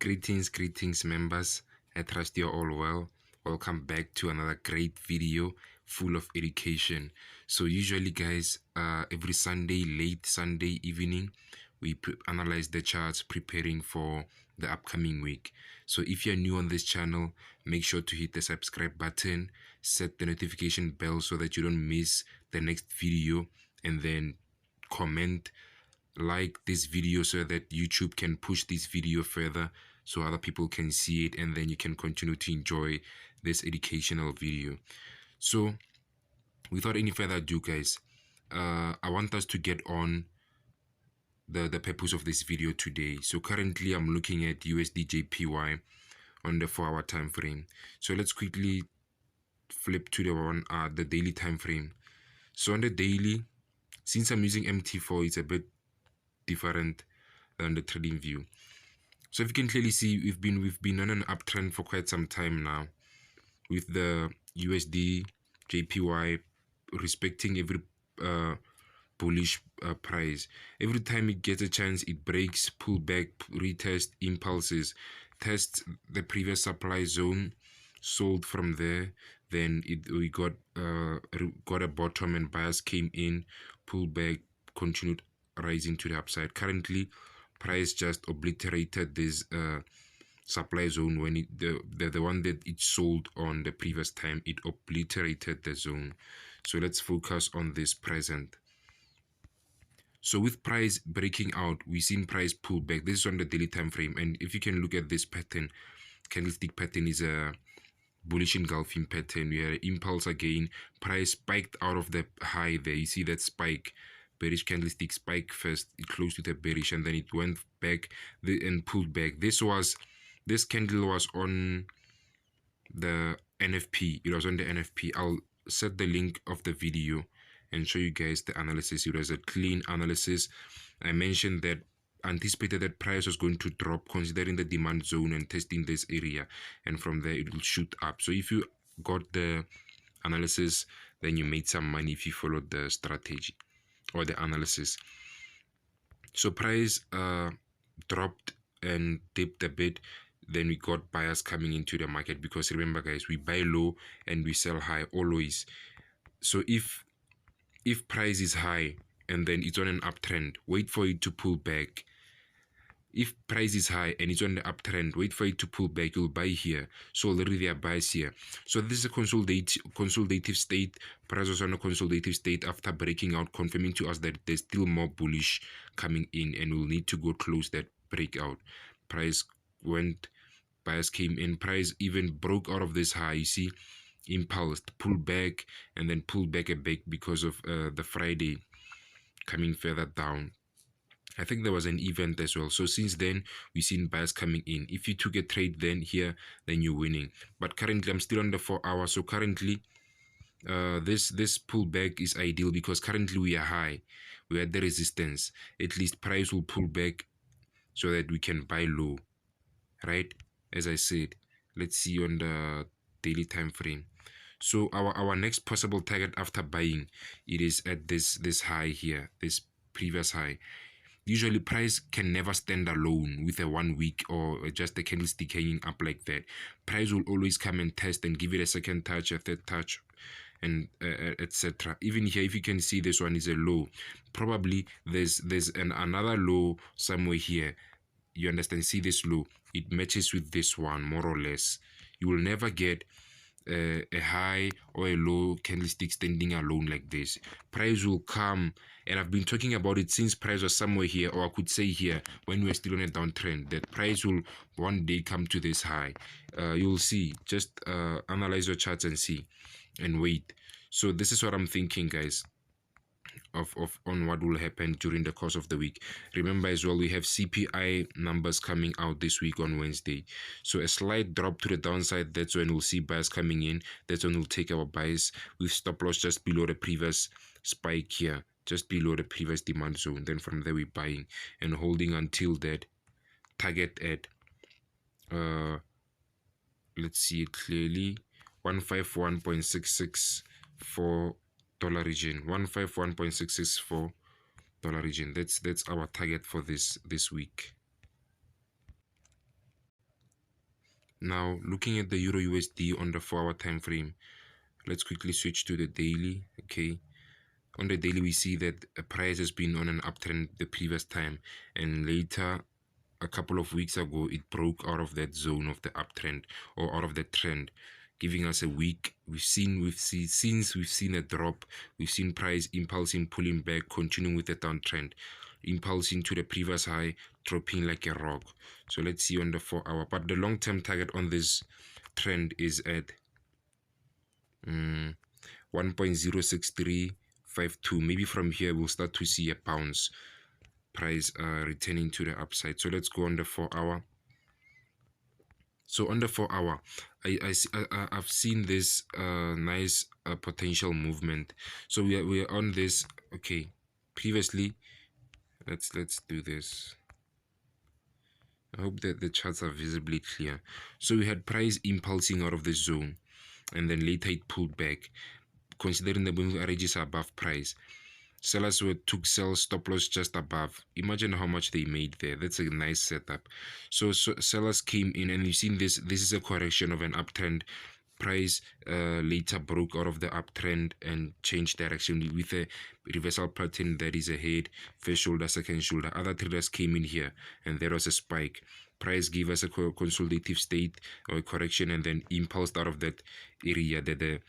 Greetings members. I trust you're all well. Welcome back to another great video full of education. So usually guys, every Sunday, late Sunday evening, we analyze the charts preparing for the upcoming week. So if you're new on this channel, make sure to hit the subscribe button, set the notification bell so that you don't miss the next video, and then comment, like this video so that YouTube can push this video further so other people can see it, and then you can continue to enjoy this educational video. So without any further ado guys, I want us to get on the purpose of this video today. So currently I'm looking at USDJPY on the 4-hour time frame. So let's quickly flip to the daily time frame. So on the daily, since I'm using MT4, it's a bit different than the trading view. So if you can clearly see, we've been on an uptrend for quite some time now, with the USDJPY respecting every bullish price. Every time it gets a chance, it breaks, pull back, retest, impulses, tests the previous supply zone, sold from there. Then we got a bottom and buyers came in, pulled back, continued rising to the upside. Currently price just obliterated this supply zone when the one that it sold on the previous time. It obliterated the zone. So let's focus on this present. So with price breaking out, we've seen price pull back. This is on the daily time frame, and if you can look at this pattern, candlestick pattern is a bullish engulfing pattern. We had an impulse again, price spiked out of the high there. You see that spike, bearish candlestick spike first, it closed with a bearish, and then it went back and pulled back. This candle was on the NFP. It was on the NFP. I'll set the link of the video and show you guys the analysis. It was a clean analysis. I mentioned that anticipated that price was going to drop considering the demand zone and testing this area, and from there it will shoot up. So if you got the analysis, then you made some money if you followed the strategy or the analysis. So price dropped and dipped a bit. Then we got buyers coming into the market, because remember guys, we buy low and we sell high always. So if price is high and then it's on an uptrend, wait for it to pull back. If price is high and it's on the uptrend, wait for it to pull back, you'll buy here. So already there are buys here. So this is a consolidative state. Price was on a consolidative state after breaking out, confirming to us that there's still more bullish coming in, and we'll need to go close that breakout. Price went, buyers came in, price even broke out of this high. You see, impulse, pull back, and then pull back a bit because of the Friday coming further down. I think there was an event as well. So since then, we've seen buyers coming in. If you took a trade then here, then you're winning. But currently, I'm still on the 4 hour. So currently, this pullback is ideal, because currently we are high. We are at the resistance. At least price will pull back so that we can buy low, right? As I said, let's see on the daily time frame. So our next possible target after buying, it is at this high here, this previous high. Usually price can never stand alone with a 1 week or just a candlestick hanging up like that. Price will always come and test and give it a second touch, a third touch, and etc. Even here, if you can see, this one is a low. Probably there's another low somewhere here. You understand? See this low, it matches with this one more or less. You will never get a high or a low candlestick standing alone like this. Price will come, and I've been talking about it since price was somewhere here, or I could say here when we're still on a downtrend, that price will one day come to this high. You'll see. Just analyze your charts and see, and wait. So this is what I'm thinking guys, on what will happen during the course of the week. Remember as well, we have CPI numbers coming out this week on Wednesday. So a slight drop to the downside, that's when we'll see buyers coming in. That's when we'll take our buys with stop loss just below the previous spike here, just below the previous demand zone. Then from there we're buying and holding until that target at let's see it clearly, 151.664 dollar region, 151.664 dollar region. That's our target for this week. Now looking at the Euro USD on the 4-hour time frame, let's quickly switch to the daily. Okay, on the daily we see that the price has been on an uptrend the previous time, and later a couple of weeks ago it broke out of that zone of the uptrend, or out of the trend, giving us a week. Since we've seen a drop, we've seen price impulsing, pulling back, continuing with the downtrend, impulsing to the previous high, dropping like a rock. So let's see on the 4-hour, but the long-term target on this trend is at 1.06352. maybe from here we'll start to see a bounce, price returning to the upside. So let's go on the 4-hour. So on the 4-hour, I've seen this nice potential movement. So we are on this. Okay, previously, let's do this. I hope that the charts are visibly clear. So we had price impulsing out of the zone, and then later it pulled back. Considering the moving averages are above price, sellers took sell stop loss just above. Imagine how much they made there. That's a nice setup. So sellers came in, and you've seen this is a correction of an uptrend. Price later broke out of the uptrend and changed direction with a reversal pattern that is ahead, first shoulder, second shoulder. Other traders came in here, and there was a spike. Price gave us a consolidative state or a correction, and then impulsed out of that area that the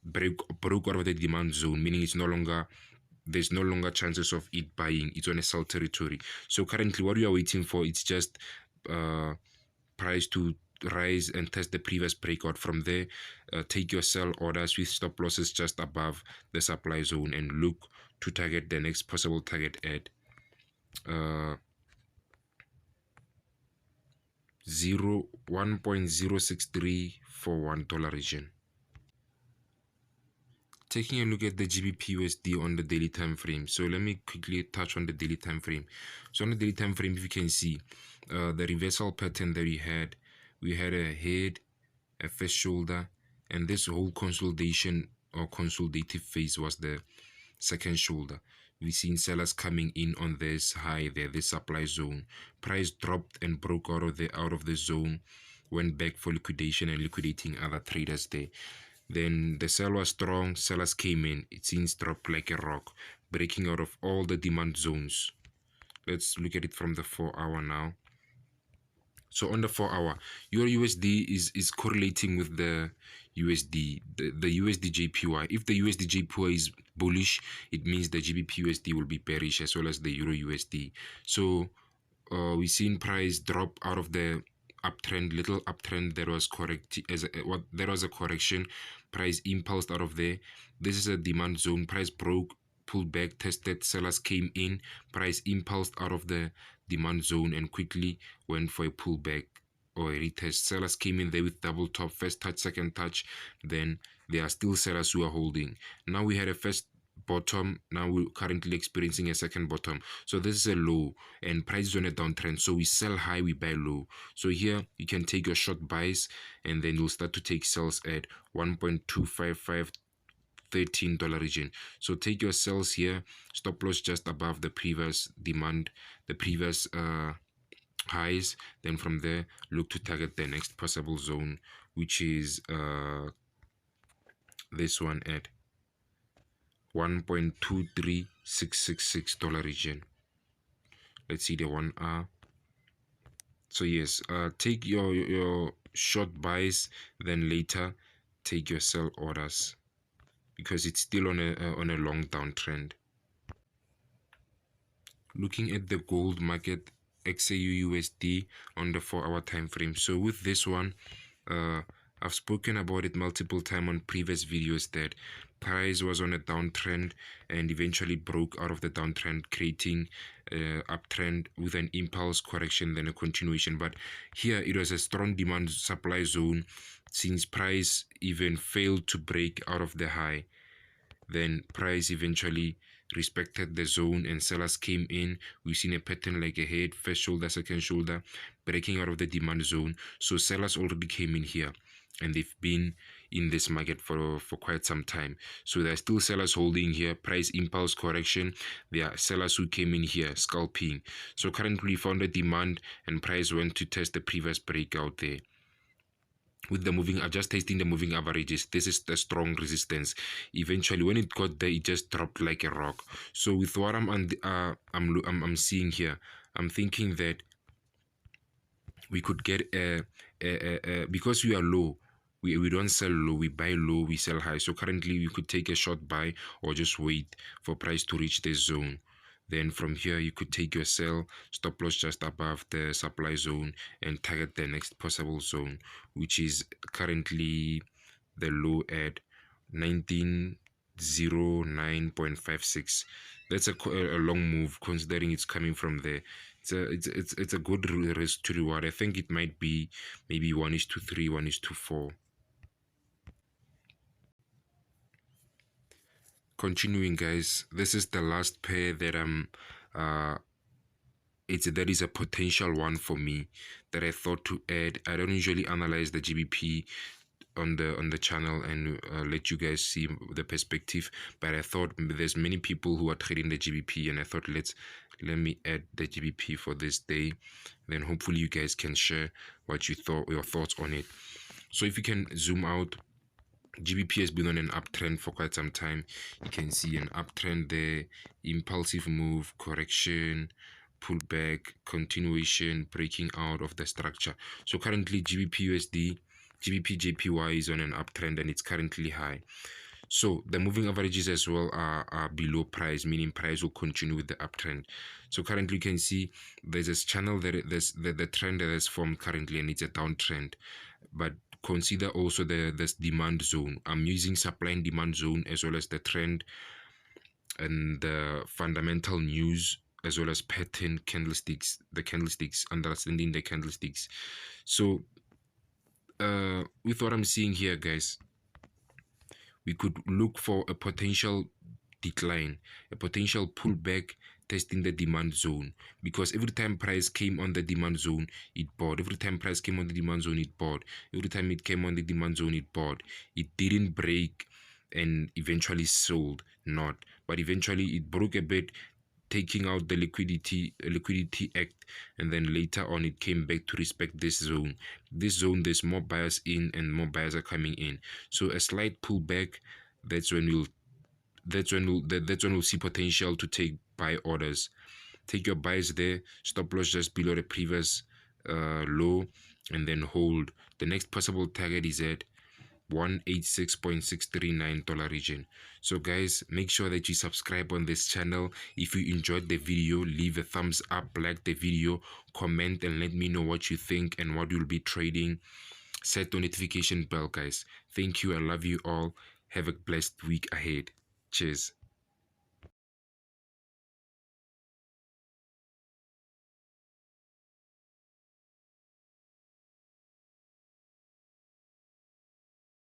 broke out of the demand zone, meaning there's no longer chances of it buying. It's on a sell territory. So currently what we are waiting for, it's just price to rise and test the previous breakout. From there, take your sell orders with stop losses just above the supply zone, and look to target the next possible target at 1.06341 region. Taking a look at the GBP USD on the daily time frame. So let me quickly touch on the daily time frame. So on the daily time frame, if you can see the reversal pattern that we had a head, a first shoulder, and this whole consolidation or consolidative phase was the second shoulder. We've seen sellers coming in on this high there, this supply zone. Price dropped and broke out of the zone, went back for liquidation and liquidating other traders there. Then the sell was strong, sellers came in. It seems dropped like a rock, breaking out of all the demand zones. Let's look at it from the 4-hour now. So on the 4-hour, your USD is correlating with the USD, the USDJPY. If the USDJPY is bullish, it means the GBP USD will be bearish, as well as the Euro USD. So we've seen price drop out of the uptrend, little uptrend that was correct there was a correction. Price impulsed out of there. This is a demand zone. Price broke, pulled back, tested, sellers came in. Price impulsed out of the demand zone and quickly went for a pullback or a retest. Sellers came in there with double top, first touch, second touch. Then there are still sellers who are holding. Now we had a first bottom, now we're currently experiencing a second bottom. So this is a low, and price is on a downtrend. So we sell high, we buy low. So here you can take your short buys, and then you'll start to take sells at 1.25513 region. So take your sells here, stop loss just above the previous demand, the previous highs. Then from there, look to target the next possible zone, which is this one at $1.23666 region. Let's see the 1 hour. So yes, take your short buys, then later take your sell orders, because it's still on a long downtrend. Looking at the gold market, XAU USD on the 4-hour time frame. So with this one, I've spoken about it multiple times on previous videos that price was on a downtrend and eventually broke out of the downtrend, creating uptrend with an impulse correction, then a continuation. But here it was a strong demand supply zone, since price even failed to break out of the high. Then price eventually respected the zone and sellers came in. We've seen a pattern like a head, first shoulder, second shoulder, breaking out of the demand zone. So sellers already came in here, and they've been in this market for quite some time. So there are still sellers holding here, price impulse correction. There are sellers who came in here scalping. So currently we found a demand, and price went to test the previous breakout there. with the moving, just testing the moving averages. This is the strong resistance. Eventually when it got there, it just dropped like a rock. So with what I'm seeing here, I'm thinking that we could get because we are low, we don't sell low, we buy low, we sell high. So currently we could take a short buy or just wait for price to reach this zone. Then from here you could take your sell, stop loss just above the supply zone, and target the next possible zone, which is currently the low at 1909.56. That's a long move considering it's coming from there. It's a good risk to reward. I think it might be maybe 1:3, 1:4. Continuing, guys, this is the last pair that that is a potential one for me that I thought to add. I don't usually analyze the GBP on the channel and let you guys see the perspective, but I thought there's many people who are trading the GBP, and I thought let me add the GBP for this day. Then hopefully you guys can share what your thoughts on it. So if you can zoom out, GBP has been on an uptrend for quite some time. You can see an uptrend there, impulsive move, correction, pullback, continuation, breaking out of the structure. So currently GBPJPY is on an uptrend and it's currently high. So the moving averages as well are below price, meaning price will continue with the uptrend. So currently you can see there's this channel that there's the trend that has formed currently, and it's a downtrend. But consider also this demand zone. I'm using supply and demand zone as well as the trend and the fundamental news, as well as pattern candlesticks, understanding the candlesticks. So with what I'm seeing here, guys, we could look for a potential decline, a potential pullback, testing the demand zone, because every time price came on the demand zone, it bought. Every time price came on the demand zone, it bought. Every time it came on the demand zone, it bought. It didn't break and eventually sold, not, but eventually it broke a bit, taking out the liquidity act, and then later on it came back to respect this zone. There's more buyers in and more buyers are coming in. So a slight pullback, that's when we'll see potential to take buy orders. Take your buys there, stop loss just below the previous low, and then hold. The next possible target is at $186.639 region. So guys, make sure that you subscribe on this channel. If you enjoyed the video, leave a thumbs up, like the video, comment, and let me know what you think and what you'll be trading. Set the notification bell, guys. Thank you. I love you all. Have a blessed week ahead. Cheers.